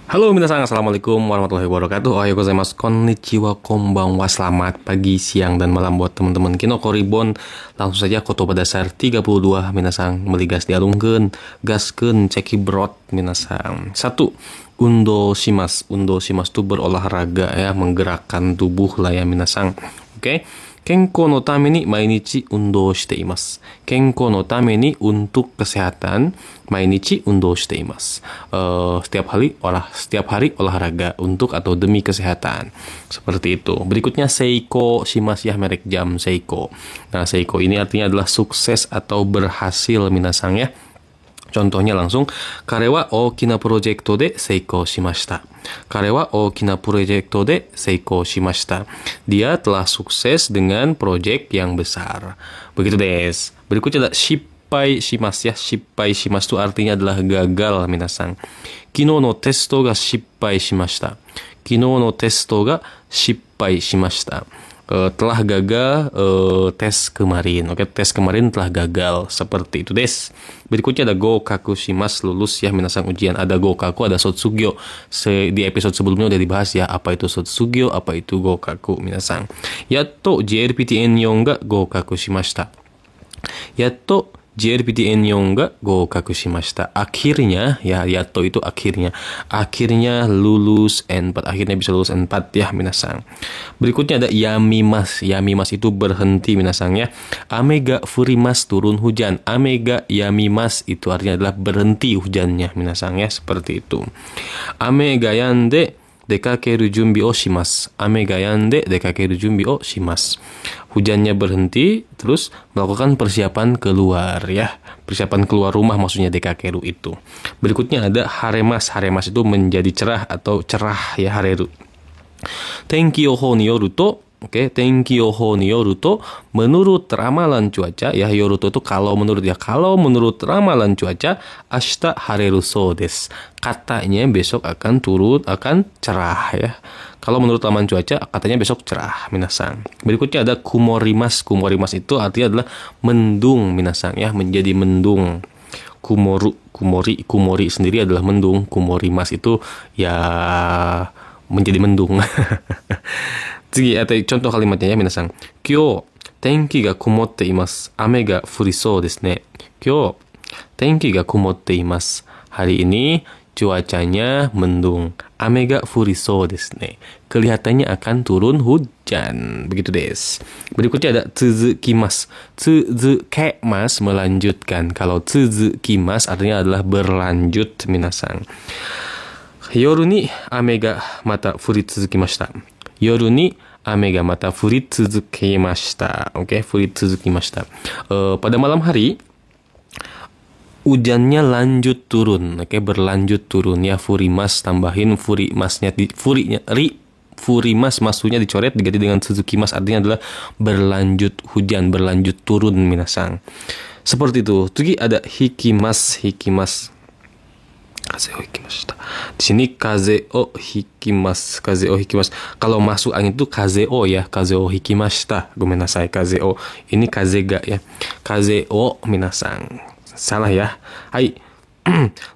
Halo minasan, assalamualaikum warahmatullahi wabarakatuh. Ohayou gozaimasu, konnichiwa, konbanwa. Selamat pagi, siang, dan malam buat teman-teman Kinoko Reborn. Langsung saja kotoba dasar 32 minasan meligas dialungkeun, gaskeun, cekibrot minasan. 1. Undo shimasu. Undo shimasu itu berolahraga ya, menggerakkan tubuh lah ya minasan. Oke. Kenko no tame ni mainichi undo shite imasu. Kenko no tame ni untuk kesehatan, mainichi undo shite imasu. Setiap hari olahraga untuk atau demi kesehatan. Seperti itu. Berikutnya seiko shimasu ya, merek jam Seiko. Nah, Seiko ini artinya adalah sukses atau berhasil minasan ya. Contohnya langsung, kare wa ookina projecto de seiko shimashita. Kare wa ookina projecto de seiko shimashita. Dia telah sukses dengan proyek yang besar. Begitu des. Berikutnya ada shippai shimasu ya. Shippai shimasu itu artinya adalah gagal minasan. Kino no testo ga shippai shimashita. Kino no testo ga shippai shimashita. Telah gagal tes kemarin. Oke, tes kemarin telah gagal. Seperti itu des. Berikutnya ada gokaku shimasu, lulus ya minasan ujian. Ada gokaku, ada sotsugyo. Di episode sebelumnya udah dibahas ya, apa itu sotsugyo, apa itu gokaku minasan. Yatto JLPT-N4 ga gokaku shimashita. Yatto JLPT-N4 ga gokaku shimashita. Akhirnya, ya yatto itu akhirnya. Akhirnya lulus N4. Akhirnya bisa lulus N4 ya minasan. Berikutnya ada yamimas. Yamimas itu berhenti minasan ya. Ame ga furimas, turun hujan. Ame ga yamimas itu artinya adalah berhenti hujannya minasan ya. Seperti itu. Ame ga yande dekakeru junbi o shimasu. Ame ga yande dekakeru junbi o shimasu. Hujannya berhenti, terus melakukan persiapan keluar ya. Persiapan keluar rumah maksudnya dekakeru itu. Berikutnya ada haremas. Haremas itu menjadi cerah atau cerah ya, hareru. Tenki yohou ni yoru to, oke, tenki yohou ni yoru to, menurut ramalan cuaca ya, yoru to itu kalau menurut ya. Kalau menurut ramalan cuaca, ashita hareru so desu. Katanya besok akan cerah ya. Kalau menurut ramalan cuaca, katanya besok cerah minasan. Berikutnya ada kumorimas. Kumorimas itu artinya adalah mendung minasan ya, menjadi mendung. Kumori sendiri adalah mendung. Kumorimas itu ya menjadi mendung. Contoh kalimatnya ya minasan. Kyou tenki ga kumotte imasu. Ame ga furisou desu ne. Kyou tenki ga kumotte imasu. Hari ini cuacanya mendung. Ame ga furisou desu ne. Kelihatannya akan turun hujan. Begitu des. Berikutnya ada tsuzukimasu. Tsuzukimasu melanjutkan. Kalau tsuzukimasu artinya adalah berlanjut minasan. Yoru ni ame ga mata furi tsuzukimashita. Yoru ni ame ga mata furi tsuzukimashita. Oke, furi tsuzukimashita. Pada malam hari hujannya lanjut turun. Oke, berlanjut turun ya. Furimas tambahin furimasnya furimas masunya dicoret diganti dengan tsuzukimasu, artinya adalah berlanjut hujan, berlanjut turun minasan. Seperti itu. Tsugi ada hikimas. Kaze o hikimashita. Di sini kaze o hikimasu. Kaze o hikimasu. Kalau masuk angin itu kaze o ya. Kaze o hikimashita. Gomenasai, kaze o. Ini kaze ga ya. Kaze o minasan. Salah ya. Hai.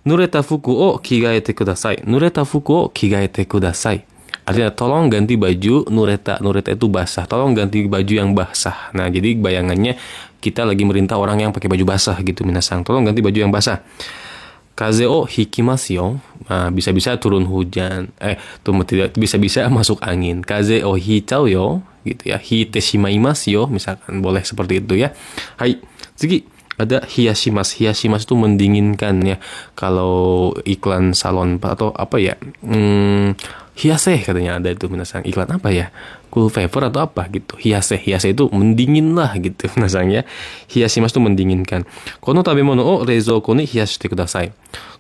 Nureta fuku o kigaete kudasai. Nureta fuku o kigaete kudasai. Artinya tolong ganti baju. Nureta itu basah. Tolong ganti baju yang basah. Nah, jadi bayangannya kita lagi merintah orang yang pakai baju basah gitu minasan. Tolong ganti baju yang basah. Kaze o hikimasu yo. Nah, bisa-bisa turun hujan. Tidak bisa-bisa masuk angin. Kaze o hichau yo, gitu ya. Hite shimaimasu yo, misalkan boleh seperti itu ya. Hai. Tsugi ada hiyashimasu. Hiyashimasu itu mendinginkan ya. Kalau iklan salon atau apa ya? Hiyase katanya ada itu minasan. Iklan apa ya? Cool Favor atau apa gitu. Hiyase itu mendingin lah gitu minasan ya. Hiyashimasu itu mendinginkan. Kono tabemono o reizouko ni hiyashite kudasai.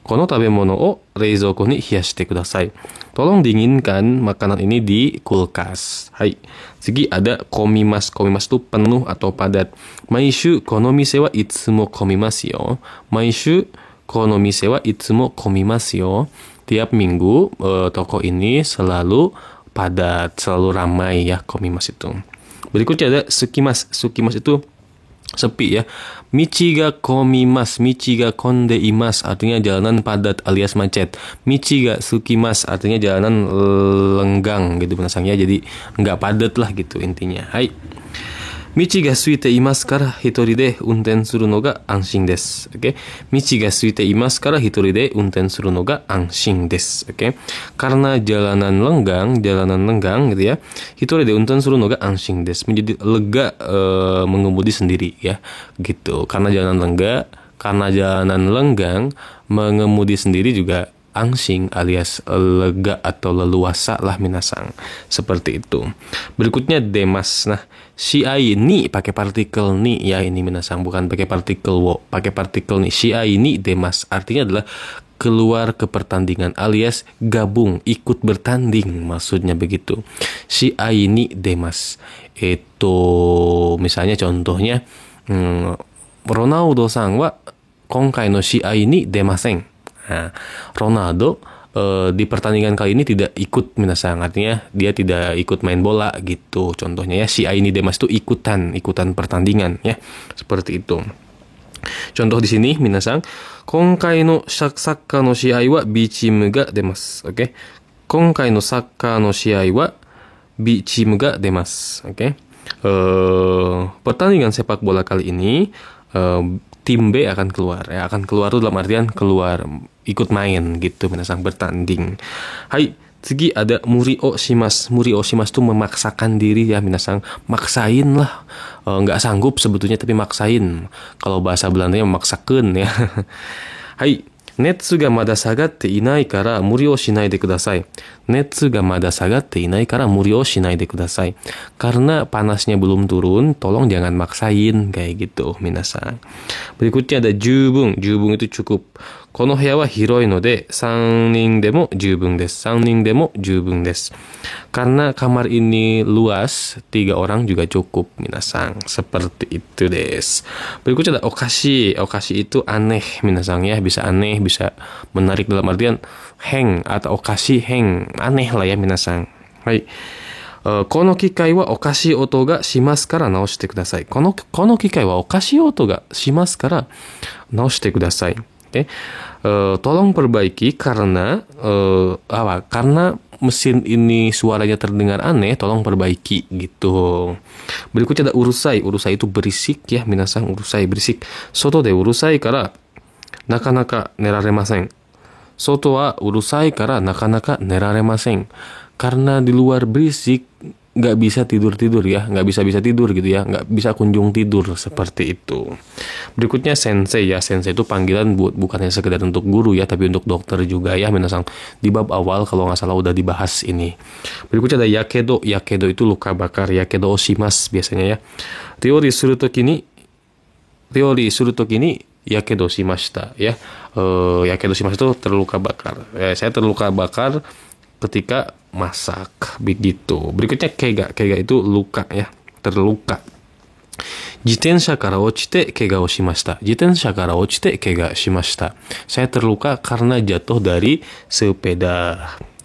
Kono tabemono o reizouko ni hiyashite kudasai. Tolong dinginkan makanan ini di kulkas. Hai. Segi ada komimas. Komimas itu penuh atau padat. Maishu kono mise wa itsumo komimasu yo. Maishu kono mise wa itsumo komimasu yo. Tiap minggu toko ini selalu padat, selalu ramai ya komimas itu. Berikutnya ada sukimas. Sukimas itu sepi ya. Michi ga komimasu, michi ga konde imasu artinya jalanan padat alias macet. Michi ga sukimasu artinya jalanan lenggang gitu minasang ya. Jadi nggak padat lah gitu intinya. Hai. Michi ga suite imasu kara hitori de unten suru no ga anshin desu. Oke. Michi ga suite imasu kara hitori de unten suru no ga anshin desu. Oke. Karena jalanan lenggang gitu ya. Hitori de unten suru no ga anshin desu. Menjadi lega mengemudi sendiri ya. Gitu. Karena jalanan lenggang mengemudi sendiri juga anshin alias lega atau leluasa lah minasang. Seperti itu. Berikutnya demas. Nah, shiai ni pakai partikel ni ya ini minasang, bukan pakai partikel wo, pakai partikel ni. Shiai ni demas artinya adalah keluar ke pertandingan alias gabung, ikut bertanding maksudnya begitu. Shiai ni demas. Itu misalnya contohnya Ronaldo-san wa konkai no shiai ni demasen. Nah, Ronaldo di pertandingan kali ini tidak ikut minasang, artinya dia tidak ikut main bola gitu. Contohnya ya, shiai ni demasu itu ikutan pertandingan ya. Seperti itu. Contoh di sini minasang, konkai no sakka no shiai wa Bチームが出ます。Oke. Konkai no sakka no shiai wa B チームが出ます。Oke. Pertandingan sepak bola kali ini tim B akan keluar ya, akan keluar itu dalam artian keluar ikut main gitu minasang, bertanding. Hai, tsugi ada muri o shimasu. Muri o shimasu itu memaksakan diri ya minasang, maksain lah. Nggak sanggup sebetulnya tapi maksain. Kalau bahasa Belandanya memaksakan ya. Hai, netsu ga mada sagatte inai kara muri o shinai de kudasai. Netsu ga mada sagatte inai kara muri o shinai de kudasai. Karena panasnya belum turun, tolong jangan maksain kayak gitu minasang. Berikutnya ada jubung. Jubung itu cukup. Kono buya wa hiroi no de 3人でも十分です。3人でも十分です。Karena kamar ini luas, 3 orang juga cukup minasang. Seperti itu des. Berikutnya ada okashi. Okashi itu aneh minasang ya, bisa aneh, bisa menarik dalam artian heng atau okashi heng, aneh lah ya minasang. Hai. この機械はおかしい音がしますから直してください。この機械はおかしい音がしますから直してください。Okay. Tolong perbaiki karena karena mesin ini suaranya terdengar aneh, tolong perbaiki gitu. Berikutnya ada urusai. Urusai itu berisik ya minasang, urusai berisik. Soto de urusai kara nakanaka neraremasen. Soto wa urusai kara nakanaka neraremasen. Karena di luar berisik, nggak bisa tidur ya, nggak bisa tidur gitu ya, nggak bisa kunjung tidur seperti itu. Berikutnya sensei ya, sensei itu panggilan bukannya sekedar untuk guru ya, tapi untuk dokter juga ya minasang. Di bab awal kalau nggak salah udah dibahas ini. Berikutnya ada yakedo. Yakedo itu luka bakar, yakedo oshimasu biasanya ya. Teori suru toki ni yakedo shimashita ya. Yakedo shimashita itu terluka bakar. Saya terluka bakar ketika masak begitu. Berikutnya kega. Kega itu luka ya, terluka. Jitensha kara ochite kega o shimashita. Jitensha kara ochite kega shimashita. Saya terluka karena jatuh dari sepeda.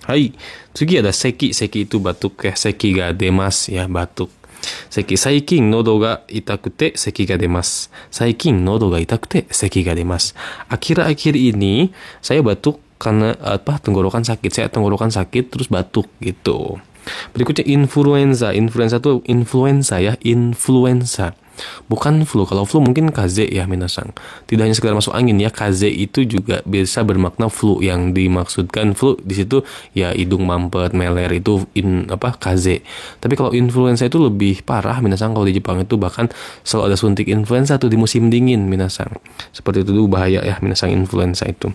Hai. Tsugi ada seki. Seki itu batuk ya. Seki ga demasu ya, batuk. Seki. Saikin nodo ga itakute seki ga demasu. Saikin nodo ga itakute seki ga demasu. Akhir-akhir ini saya batuk karena tenggorokan sakit. Saya tenggorokan sakit terus batuk gitu. Berikutnya influenza. Influenza itu influenza ya, influenza. Bukan flu. Kalau flu mungkin kaze ya minasang. Tidak hanya sekedar masuk angin ya, kaze itu juga bisa bermakna flu. Yang dimaksudkan flu di situ ya hidung mampet, meler itu kaze. Tapi kalau influenza itu lebih parah minasang. Kalau di Jepang itu bahkan selalu ada suntik influenza tuh di musim dingin minasang. Seperti itu tuh bahaya ya minasang influenza itu.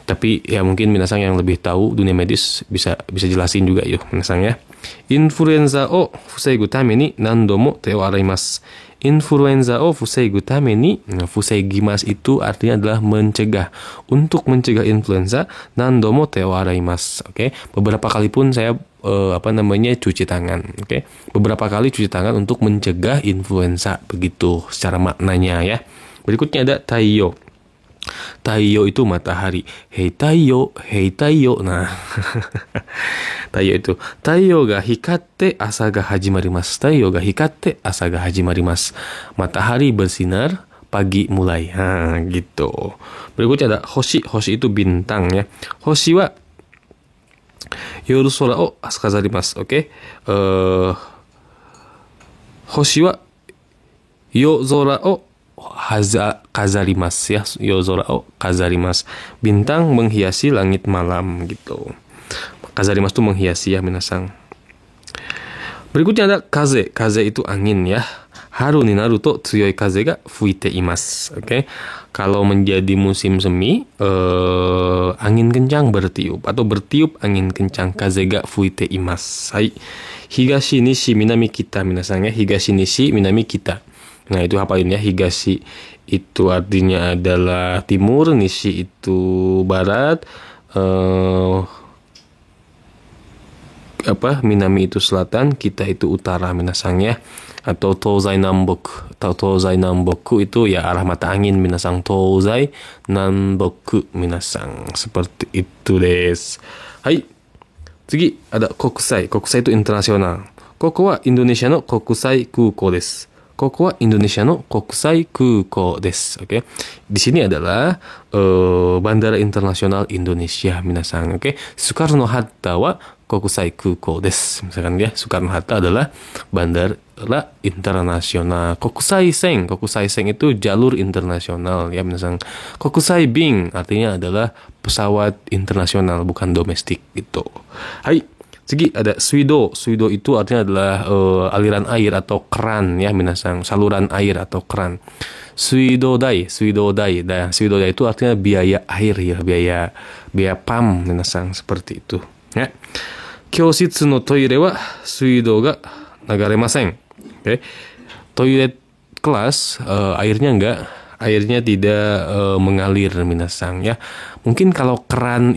Tapi ya mungkin minasang yang lebih tahu dunia medis bisa jelasin juga yuk minasang ya. Influenza o fuseigu tame ni nando mo te o araimasu. Influenza o fuseigu tame ni, fuseigimasu itu artinya adalah mencegah. Untuk mencegah influenza, nando mo te o araimasu. Oke, beberapa kali pun saya cuci tangan. Oke, beberapa kali cuci tangan untuk mencegah influenza begitu secara maknanya ya. Berikutnya ada taiyo. Taiyo itu matahari. Hei Taiyo, hei Taiyo. Nah, Taiyo itu. Taiyo ga hikatte asa ga hajimarimasu. Taiyo ga hikatte asa ga hajimarimasu. Matahari bersinar, pagi mulai. Nah, gitu. Berikutnya ada hoshi. Hoshi itu bintang ya. Hoshi wa yoru sora o kazarimasu. Oke. Hoshi wa yozora o kazarimasu ya. Yozora o kazarimasu. Bintang menghiasi langit malam gitu. Kazarimasu itu menghiasi ya minasang. Berikutnya ada kaze. Kaze itu angin ya. Haru ni naru to tsuyoi kaze ga fuite imasu. Oke. Kalau menjadi musim semi, angin kencang bertiup atau bertiup angin kencang. Kaze ga fuite imasu. Hai. Higashi nishi minami kita minasang ya. Higashi nishi minami kita. Nah, itu hafalin ya. Higashi itu artinya adalah timur, nishi itu barat, minami itu selatan, kita itu utara minasang ya. Atau Tozai Namboku. Tozai Namboku itu ya arah mata angin minasang. Tozai Namboku minasang. Seperti itu des. Hai.次ada kokusai. Kokusai itu internasional. Koko wa Indonesia no kokusai kuko desu. Koko wa Indonesia no kokusai kuko desu. Oke. Di sini adalah bandara internasional Indonesia minasang. Oke. Soekarno Hatta wa kokusai kuko desu. Misalkan ya, Soekarno Hatta adalah bandara internasional. Kokusai Sen. Kokusai Sen itu jalur internasional ya minasang. Kokusai Bing artinya adalah pesawat internasional bukan domestik gitu. Hai. Segi ada suido. Suido itu artinya adalah aliran air atau keran ya minasang. Saluran air atau keran. Suido dai. Suido dai. Dan suido dai itu artinya biaya air ya. Biaya PAM minasang. Seperti itu ya. Kyoshitsu no toire wa suido ga nagaremasen. Oke. Toilet kelas airnya tidak mengalir minasang ya. Mungkin kalau keran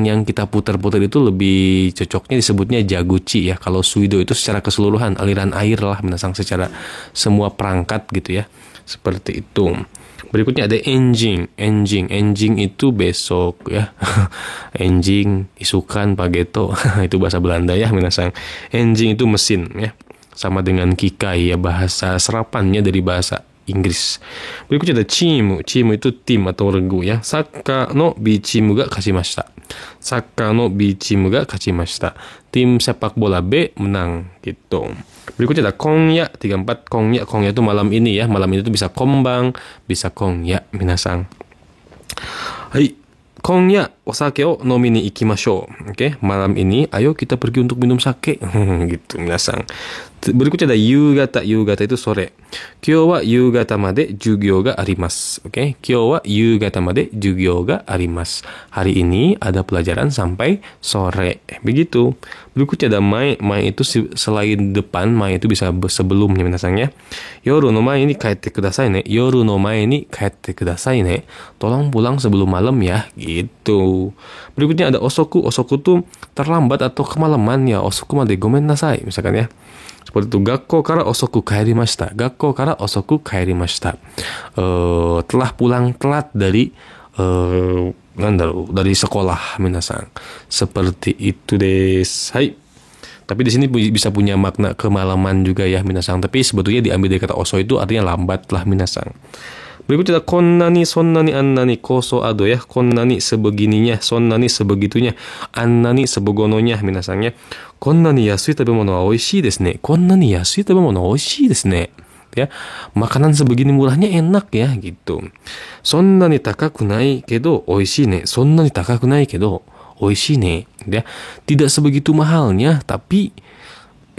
yang kita putar-putar itu lebih cocoknya disebutnya jaguchi ya. Kalau suido itu secara keseluruhan aliran air lah minasang, secara semua perangkat gitu ya. Seperti itu. Berikutnya ada enjing. Enjing itu besok ya. Enjing, isukan, pageto. Itu bahasa Belanda ya minasang. Enjing itu mesin ya. Sama dengan kikai ya, bahasa serapannya dari bahasa Inggris. Berikutnya ada chimu. Chimu itu tim atau regu ya. Saka no B chimu ga kashimashita. Saka no B chimu ga kashimashita. Tim sepak bola B menang gitu. Berikutnya ada kongya 34. Kongya itu malam ini ya. Malam ini itu bisa kombang, bisa kongya minasang. Hai. Kongya osake o nomi ni ikimashou. Oke, malam ini ayo kita pergi untuk minum sake. Gitu minasang. Berikutnya ada yugata. Yugata itu sore. Kyou wa yugata made jugyo ga arimasu. Oke, kyou wa yugata made jugyo ga arimasu. Hari ini ada pelajaran sampai sore. Begitu. Berikutnya ada mae. Mae itu selain depan, mae itu bisa sebelumnya minasang ya. Yoru no mae ni kaete kudasai ne. Yoru no mae ni kaete kudasai ne. Tolong pulang sebelum malam ya. Gitu. Berikutnya ada osoku. Osoku tuh terlambat atau kemalaman ya. Osoku made gomen nasai misalkan ya. Seperti itu. Gakko kara osoku kairimashita. Gakko kara osoku kairimashita. Telah pulang telat dari dari sekolah minasang. Seperti itu des. Hai. Tapi di sini bisa punya makna kemalaman juga ya minasang. Tapi sebetulnya diambil dari kata oso itu artinya lambat lah minasang. Berikutnya konnani, sonnani, annani, koso ado ya. Konnani sebegininya, sonnani sebegitunya, annani sebegononya minasangnya. Konnani yasui tabemono wa oishii desu ne. Konnani yasui tabemono wa oishii desu ne. Ya, makanan sebegini murahnya enak ya gitu. Sonnani takaku nai kedo oishii ne. Sonnani takaku nai kedo oishii ne. Ya, tidak sebegitu mahalnya tapi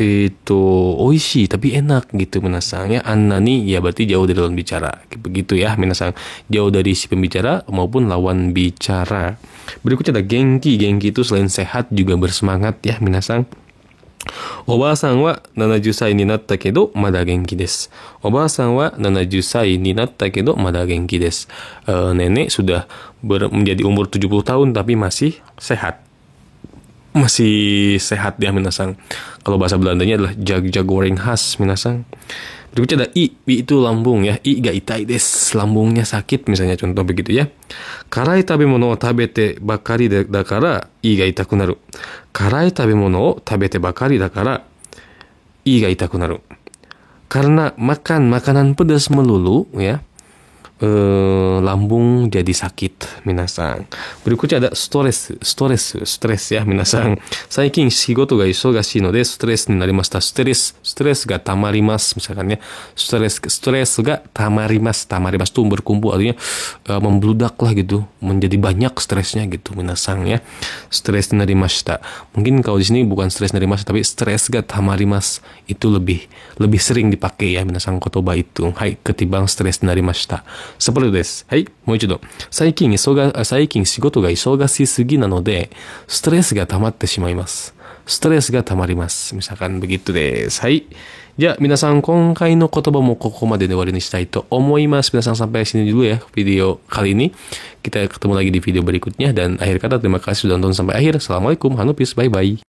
itu oishi tapi enak gitu minasang ya. Annani ya berarti jauh dari lawan bicara begitu ya minasang, jauh dari si pembicara maupun lawan bicara. Berikutnya ada genki. Genki itu selain sehat juga bersemangat ya minasang. Oba-san wa 70 歳になったけどまだ元気です。Oba-san wa 70 歳になったけどまだ元気です。Nenek sudah menjadi umur 70 tahun tapi masih sehat. Masih sehat ya minasang. Kalau bahasa Belandanya adalah jag goreng khas minasang. Berikutnya ada i itu lambung ya. I ga itai desu, lambungnya sakit misalnya, contoh begitu ya. Karai tabemono o tabete bakari dakara i ga itaku naru. Karai tabemono o tabete bakari dakara i ga itaku naru. Karena makan makanan pedas melulu ya, lambung jadi sakit minasang. Berikutnya ada stres ya minasang. Saikin shigoto ga isogashii node stres ni narimashita. Stres ga tamarimasu misalkan ya. Stres ga tamarimasu tuh berkumpul, artinya membludak lah gitu, menjadi banyak stresnya gitu minasang ya. Stres ni narimashita. Mungkin kalau di sini bukan stres narimashita tapi stres ga tamarimasu, itu lebih sering dipakai ya minasang kotoba itu. Hai, ketimbang stres narimashita. Seperti itu desu. Hai, mau ichido. Saikin shigoto ga isogashii sugi na node, stres ga tamatte shimaimasu. Stres ga tamarimasu. Misalkan begitu desu. Hai. Ya, minasan konkai no kotoba mo koko made de wari ni shitai to omoimasu. Minasan sampai sini dulu ya video kali ini. Kita ketemu lagi di video berikutnya, dan akhir kata terima kasih sudah nonton sampai akhir. Assalamualaikum, hanupis, bye bye.